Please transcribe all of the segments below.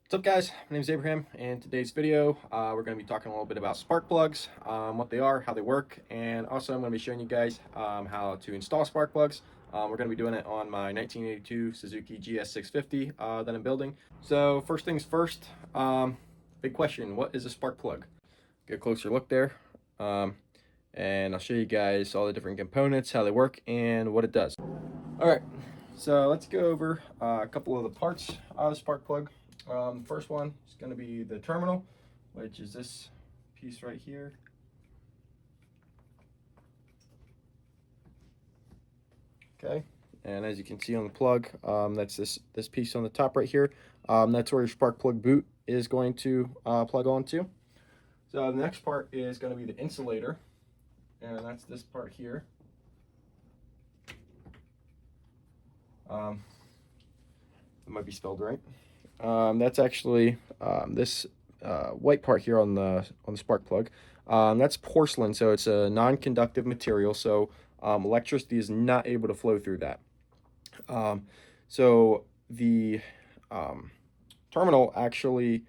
What's up, guys? My name is Abraham, and in today's video we're going to be talking a little bit about spark plugs, what they are, how they work, and also I'm going to be showing you guys how to install spark plugs. We're going to be doing it on my 1982 Suzuki GS650 that I'm building. So first things first, big question, what is a spark plug? Get a closer look there, and I'll show you guys all the different components, how they work, and what it does. All right, so let's go over a couple of the parts of the spark plug. First one is going to be the terminal, which is this piece right here. Okay, and as you can see on the plug, that's this piece on the top right here. That's where your spark plug boot is going to plug onto. So the next part is going to be the insulator, and that's this part here. It might be spelled right. That's actually this white part here on the spark plug. That's porcelain, so it's a non-conductive material, so electricity is not able to flow through that. So the terminal actually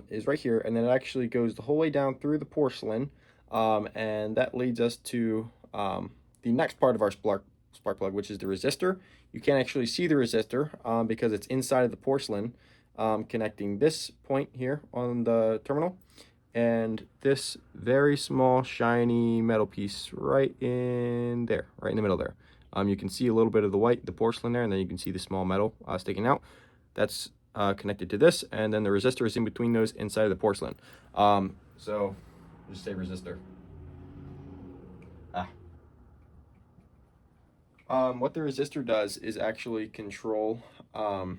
is right here, and then it actually goes the whole way down through the porcelain, and that leads us to the next part of our spark plug, which is the resistor. You can't actually see the resistor because it's inside of the porcelain, connecting this point here on the terminal and this very small shiny metal piece right in there, right in the middle there. You can see a little bit of the white, the porcelain there, and then you can see the small metal sticking out. That's connected to this, and then the resistor is in between those inside of the porcelain. So just say resistor. What the resistor does is actually control how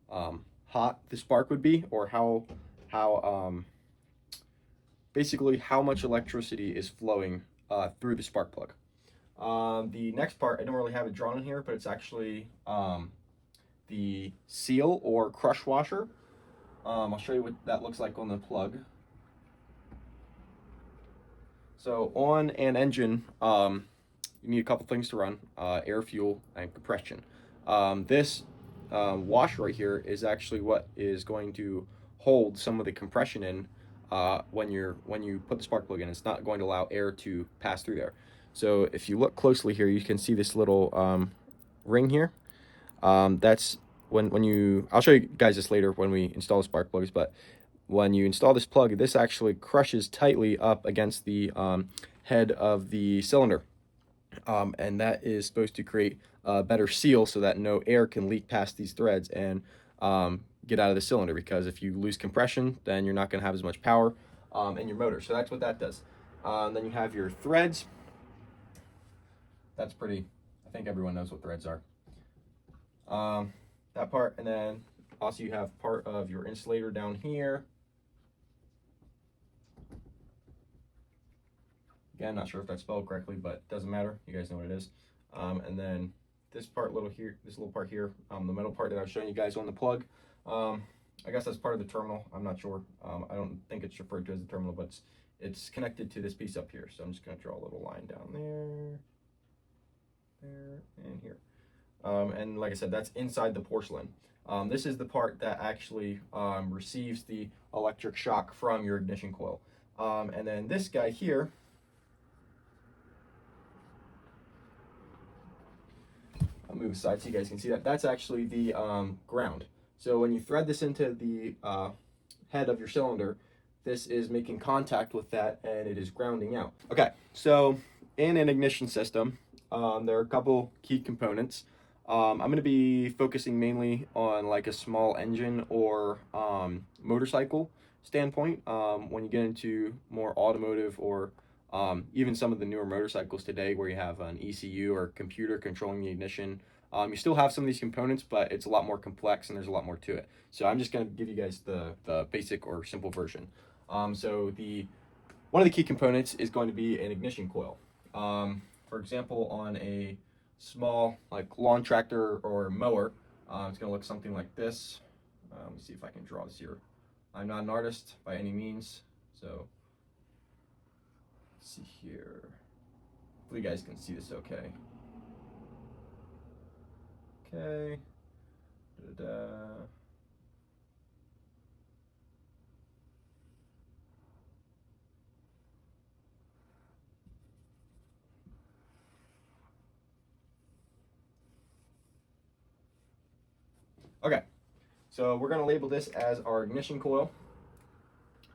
hot the spark would be, or how basically how much electricity is flowing through the spark plug. The next part, I don't really have it drawn in here, but it's actually the seal or crush washer. I'll show you what that looks like on the plug. So on an engine, you need a couple things to run, air, fuel, and compression. This washer right here is actually what is going to hold some of the compression in when you put the spark plug in. It's not going to allow air to pass through there. So if you look closely here, you can see this little ring here. That's when you, I'll show you guys this later when we install the spark plugs, but when you install this plug, this actually crushes tightly up against the head of the cylinder. And that is supposed to create a better seal so that no air can leak past these threads and get out of the cylinder, because if you lose compression, then you're not going to have as much power in your motor. So that's what that does. Then you have your threads. That's pretty, I think everyone knows what threads are. That part, and then also you have part of your insulator down here. Again, not sure if that's spelled correctly, but it doesn't matter. You guys know what it is. And then this part, this little part here, the metal part that I was showing you guys on the plug. I guess that's part of the terminal. I'm not sure. I don't think it's referred to as the terminal, but it's connected to this piece up here. So I'm just going to draw a little line down there, and here. And like I said, that's inside the porcelain. This is the part that actually receives the electric shock from your ignition coil. And then this guy here, I'll move aside so you guys can see that. That's actually the ground. So when you thread this into the head of your cylinder, this is making contact with that, and it is grounding out. Okay, so in an ignition system, there are a couple key components. I'm going to be focusing mainly on like a small engine or motorcycle standpoint. When you get into more automotive or even some of the newer motorcycles today, where you have an ECU or computer controlling the ignition, you still have some of these components, but it's a lot more complex and there's a lot more to it. So I'm just going to give you guys the basic or simple version. So one of the key components is going to be an ignition coil. For example, on a small like lawn tractor or mower, it's going to look something like this. Let me see if I can draw this here. I'm not an artist by any means, so let's see here. Hopefully you guys can see this okay. Okay. Da-da-da. Okay, so we're gonna label this as our ignition coil.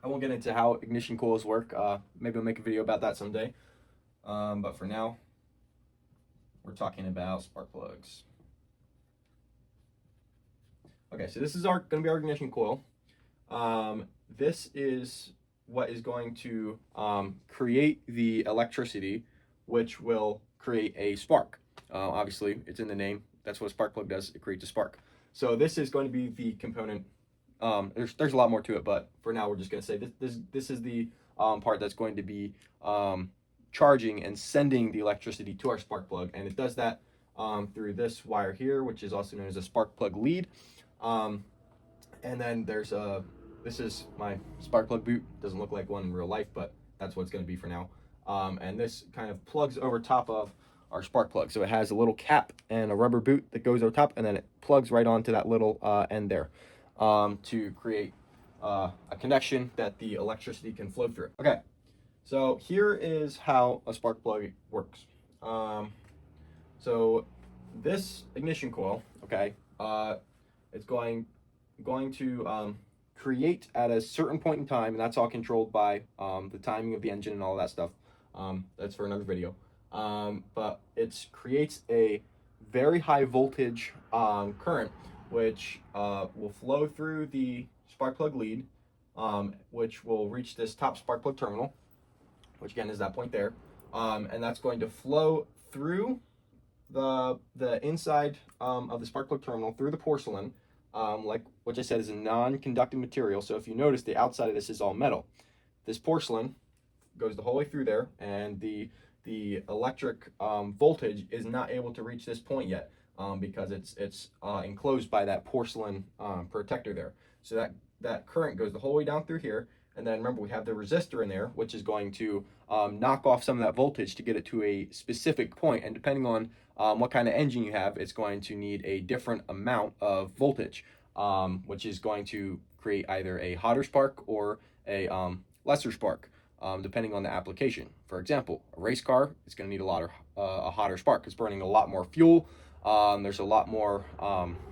I won't get into how ignition coils work. Maybe I'll make a video about that someday. But for now, we're talking about spark plugs. Okay, so this is going to be our ignition coil. This is what is going to create the electricity, which will create a spark. Obviously, it's in the name. That's what a spark plug does. It creates a spark. So this is going to be the component. There's a lot more to it, but for now, we're just going to say this is the part that's going to be charging and sending the electricity to our spark plug, and it does that through this wire here, which is also known as a spark plug lead. And then there's this is my spark plug boot. Doesn't look like one in real life, but that's what it's going to be for now. And this kind of plugs over top of our spark plug. So it has a little cap and a rubber boot that goes over top, and then it plugs right onto that little end there to create a connection that the electricity can flow through. Okay, so here is how a spark plug works. So this ignition coil, okay, it's going to create at a certain point in time, and that's all controlled by the timing of the engine and all that stuff. That's for another video. But it creates a very high voltage current, which will flow through the spark plug lead, which will reach this top spark plug terminal, which again is that point there, and that's going to flow through the inside of the spark plug terminal through the porcelain, like which I said is a non-conducting material. So if you notice, the outside of this is all metal. This porcelain goes the whole way through there, and the electric voltage is not able to reach this point yet because it's enclosed by that porcelain protector there. So that current goes the whole way down through here, and then remember we have the resistor in there, which is going to knock off some of that voltage to get it to a specific point. And depending on what kind of engine you have, it's going to need a different amount of voltage, which is going to create either a hotter spark or a lesser spark, depending on the application. For example, a race car is going to need a hotter spark. It's burning a lot more fuel. There's a lot more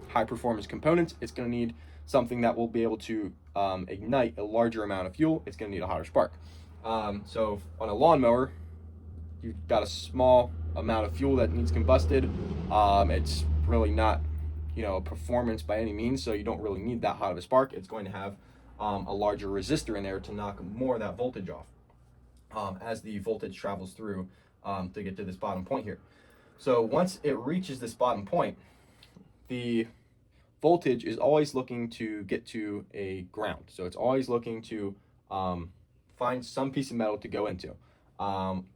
high performance components. It's going to need something that will be able to ignite a larger amount of fuel. It's going to need a hotter spark. So on a lawnmower, you've got a small amount of fuel that needs combusted. It's really not, a performance by any means, so you don't really need that hot of a spark. It's going to have a larger resistor in there to knock more of that voltage off as the voltage travels through to get to this bottom point here. So once it reaches this bottom point, the voltage is always looking to get to a ground. So it's always looking to find some piece of metal to go into,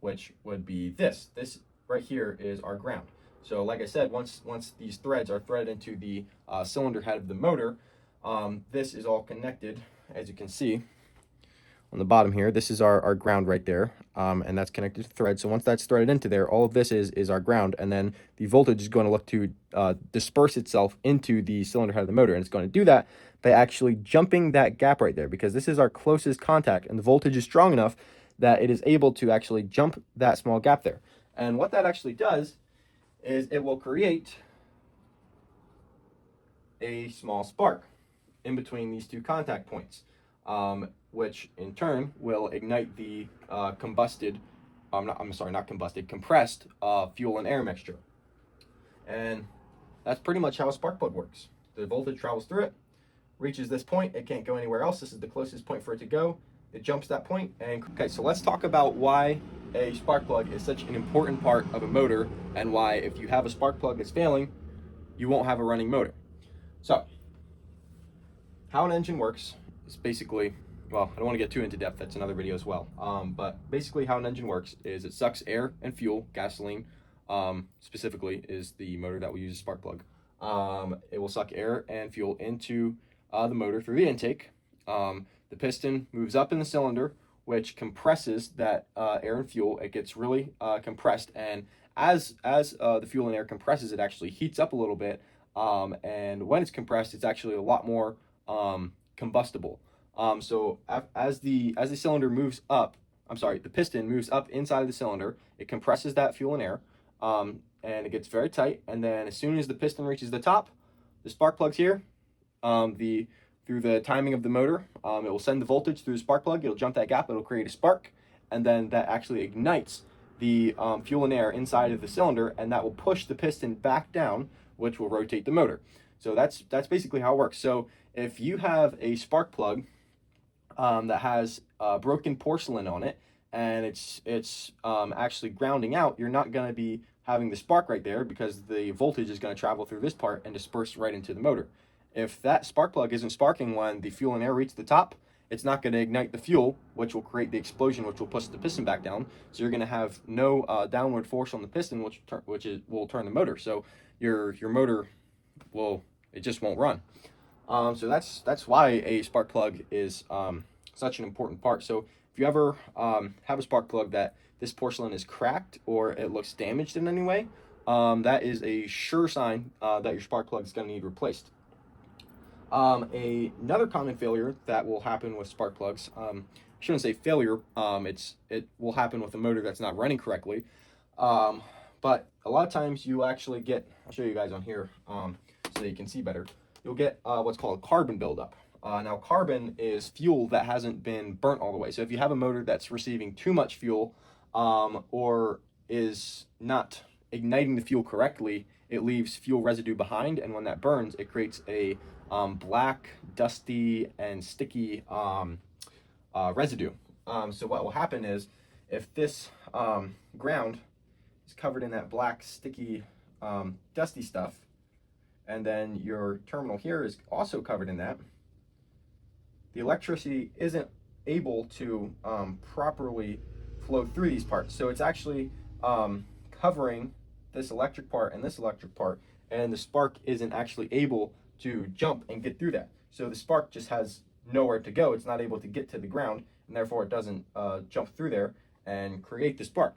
which would be this. This right here is our ground. So like I said, once these threads are threaded into the cylinder head of the motor, this is all connected, as you can see on the bottom here. This is our ground right there, and that's connected to thread. So once that's threaded into there, all of this is our ground, and then the voltage is going to look to disperse itself into the cylinder head of the motor, and it's going to do that by actually jumping that gap right there, because this is our closest contact, and the voltage is strong enough that it is able to actually jump that small gap there. And what that actually does is it will create a small spark in between these two contact points, which in turn will ignite the compressed fuel and air mixture. And that's pretty much how a spark plug works. The voltage travels through it, reaches this point, it can't go anywhere else. This is the closest point for it to go. It jumps that point. And okay, so let's talk about why a spark plug is such an important part of a motor, and why if you have a spark plug that's failing, you won't have a running motor. So how an engine works is basically, well, I don't want to get too into depth, that's another video as well. But basically how an engine works is it sucks air and fuel. Gasoline specifically is the motor that we use as a spark plug. It will suck air and fuel into the motor through the intake. The piston moves up in the cylinder, which compresses that air and fuel. It gets really compressed, and as the fuel and air compresses, it actually heats up a little bit. And when it's compressed, it's actually a lot more combustible. So as the cylinder moves up, the piston moves up inside of the cylinder, it compresses that fuel and air, and it gets very tight. And then as soon as the piston reaches the top the spark plug's here. Through the timing of the motor, it will send the voltage through the spark plug. It'll jump that gap. It'll create a spark, and then that actually ignites the fuel and air inside of the cylinder, and that will push the piston back down, which will rotate the motor. So that's basically how it works. So if you have a spark plug that has broken porcelain on it, and it's actually grounding out, you're not going to be having the spark right there, because the voltage is going to travel through this part and disperse right into the motor. If that spark plug isn't sparking when the fuel and air reach the top, it's not going to ignite the fuel, which will create the explosion, which will push the piston back down. So you're going to have no downward force on the piston, which will turn the motor. So your motor it just won't run. So that's why a spark plug is such an important part. So if you ever have a spark plug that this porcelain is cracked or it looks damaged in any way, that is a sure sign that your spark plug is going to need replaced. Another common failure that will happen with spark plugs, I shouldn't say failure, it will happen with a motor that's not running correctly, but a lot of times you actually get, I'll show you guys on here so you can see better, you'll get what's called carbon buildup. Now carbon is fuel that hasn't been burnt all the way. So if you have a motor that's receiving too much fuel or is not igniting the fuel correctly, it leaves fuel residue behind, and when that burns, it creates a black, dusty, and sticky residue. So what will happen is, if this ground is covered in that black, sticky, dusty stuff, and then your terminal here is also covered in that, the electricity isn't able to properly flow through these parts. So it's actually covering this electric part and this electric part, and the spark isn't actually able to jump and get through that. So the spark just has nowhere to go. It's not able to get to the ground, and therefore it doesn't jump through there and create the spark.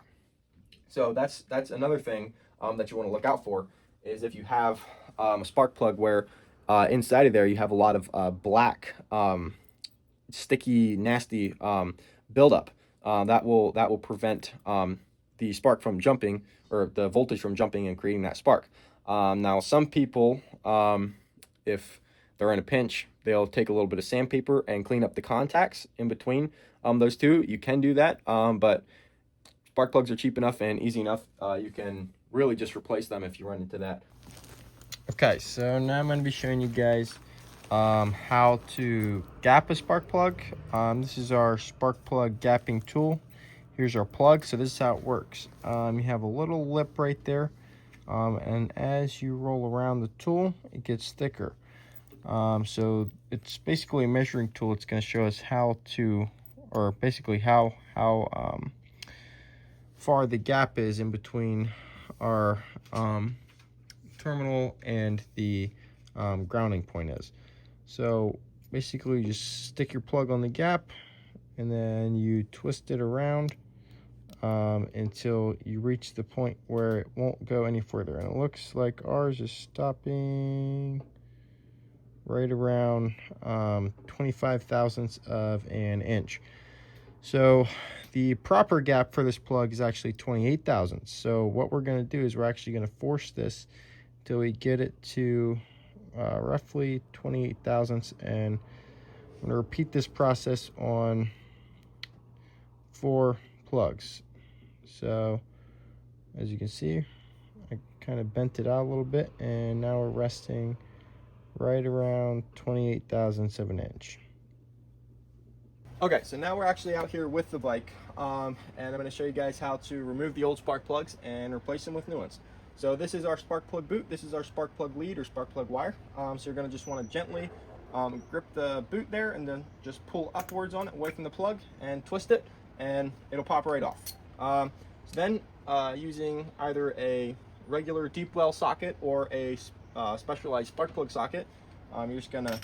So that's another thing that you want to look out for, is if you have a spark plug where inside of there you have a lot of black, sticky, nasty buildup. That will prevent the spark from jumping, or the voltage from jumping and creating that spark. Now some people, if they're in a pinch, they'll take a little bit of sandpaper and clean up the contacts in between those two. You can do that, but spark plugs are cheap enough and easy enough. You can really just replace them if you run into that. Okay, so now I'm going to be showing you guys how to gap a spark plug. This is our spark plug gapping tool. Here's our plug. So this is how it works. You have a little lip right there, and as you roll around the tool, it gets thicker. So it's basically a measuring tool. It's going to show us how to, or basically how far the gap is in between our terminal and the grounding point is. So basically you just stick your plug on the gap, and then you twist it around until you reach the point where it won't go any further. And it looks like ours is stopping right around 25 thousandths of an inch. So the proper gap for this plug is actually 28 thousandths. So what we're going to do is we're actually going to force this till we get it to roughly 28 thousandths, and I'm going to repeat this process on 4 plugs. So as you can see, I kind of bent it out a little bit, and now we're resting right around 28 thousandths of an inch. Okay, so now we're actually out here with the bike, and I'm going to show you guys how to remove the old spark plugs and replace them with new ones. So this is our spark plug boot. This is our spark plug lead or spark plug wire. So you're going to just want to gently grip the boot there, and then just pull upwards on it away from the plug and twist it, and it'll pop right off. So then using either a regular deep well socket or a specialized spark plug socket, you're just going to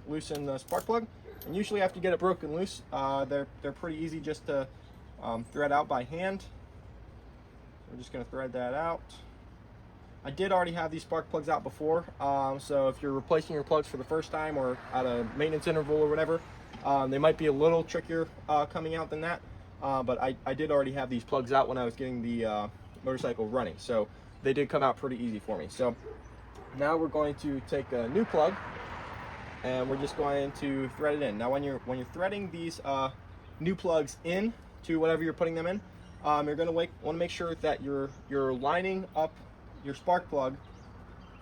loosen the spark plug. And usually after you get it broken loose, they're pretty easy just to thread out by hand. We're just going to thread that out. I did already have these spark plugs out before, so if you're replacing your plugs for the first time or at a maintenance interval or whatever, they might be a little trickier coming out than that, but I did already have these plugs out when I was getting the motorcycle running. So they did come out pretty easy for me. So now we're going to take a new plug and we're just going to thread it in. Now when you're threading these new plugs in to whatever you're putting them in, you're going to want to make sure that you're lining up your spark plug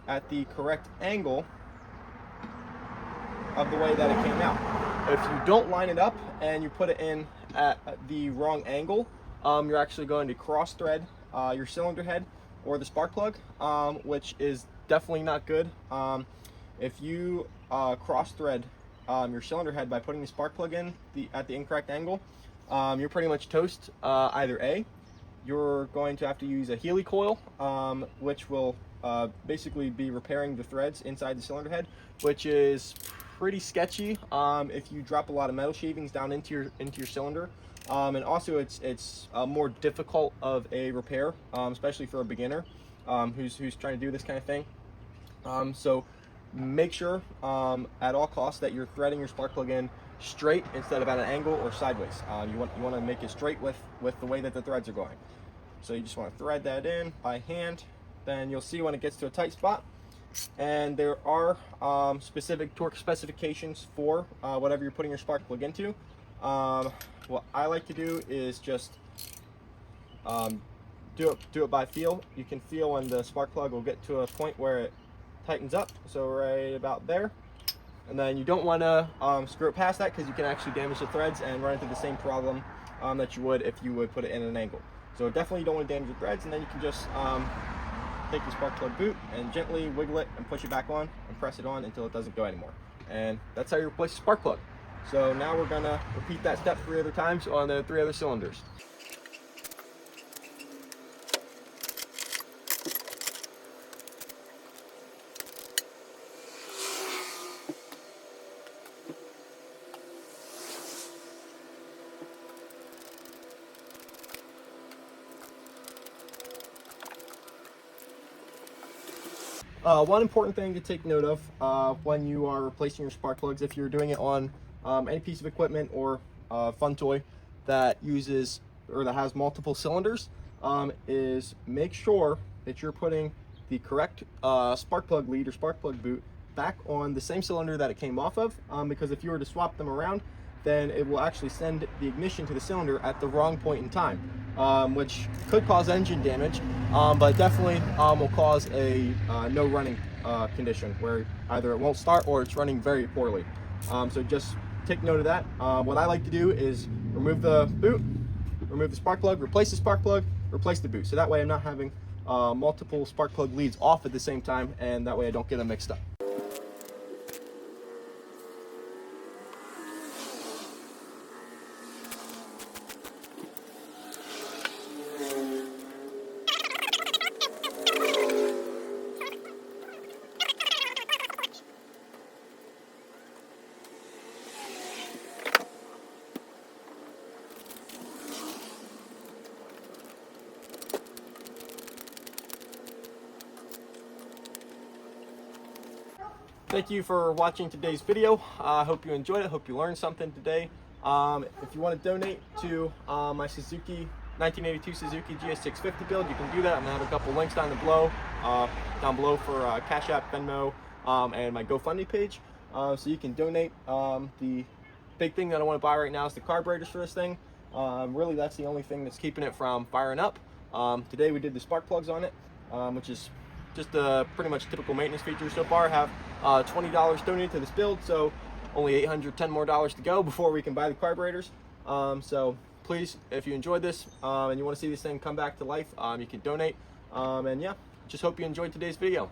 at the correct angle of the way that it came out. If you don't line it up and you put it in at the wrong angle, you're actually going to cross thread your cylinder head or the spark plug, which is definitely not good. If you cross thread your cylinder head by putting the spark plug in at the incorrect angle, you're pretty much toast. Either A, you're going to have to use a Healy coil, which will basically be repairing the threads inside the cylinder head, which is pretty sketchy if you drop a lot of metal shavings down into your cylinder, and also it's more difficult of a repair, especially for a beginner who's trying to do this kind of thing. So make sure at all costs that you're threading your spark plug in straight instead of at an angle or sideways. You want to make it straight with the way that the threads are going. So you just want to thread that in by hand. Then you'll see when it gets to a tight spot. And there are specific torque specifications for whatever you're putting your spark plug into. What I like to do is just do it by feel. You can feel when the spark plug will get to a point where it tightens up, so right about there. And then you don't want to screw it past that, because you can actually damage the threads and run into the same problem that you would if you would put it in an angle. So definitely you don't want to damage the threads, and then you can just take the spark plug boot and gently wiggle it and push it back on and press it on until it doesn't go anymore. And that's how you replace the spark plug. So now we're gonna repeat that step 3 other times on the 3 other cylinders. One important thing to take note of when you are replacing your spark plugs, if you're doing it on any piece of equipment or fun toy that uses or that has multiple cylinders, is make sure that you're putting the correct spark plug lead or spark plug boot back on the same cylinder that it came off of, because if you were to swap them around, then it will actually send the ignition to the cylinder at the wrong point in time, which could cause engine damage, but definitely will cause a no running condition where either it won't start or it's running very poorly. So just take note of that. What I like to do is remove the boot, remove the spark plug, replace the spark plug, replace the boot. So that way I'm not having multiple spark plug leads off at the same time, and that way I don't get them mixed up. Thank you for watching today's video. I hope you enjoyed it. Hope you learned something today. If you want to donate to my Suzuki 1982 Suzuki GS650 build, you can do that. I'm gonna have a couple links down below for Cash App, Venmo, and my GoFundMe page, so you can donate. The big thing that I want to buy right now is the carburetors for this thing. Really, that's the only thing that's keeping it from firing up. Today we did the spark plugs on it, which is just pretty much typical maintenance features so far. I have $20 donated to this build, so only $810 more to go before we can buy the carburetors. So please, if you enjoyed this and you want to see this thing come back to life, you can donate. And yeah, just hope you enjoyed today's video.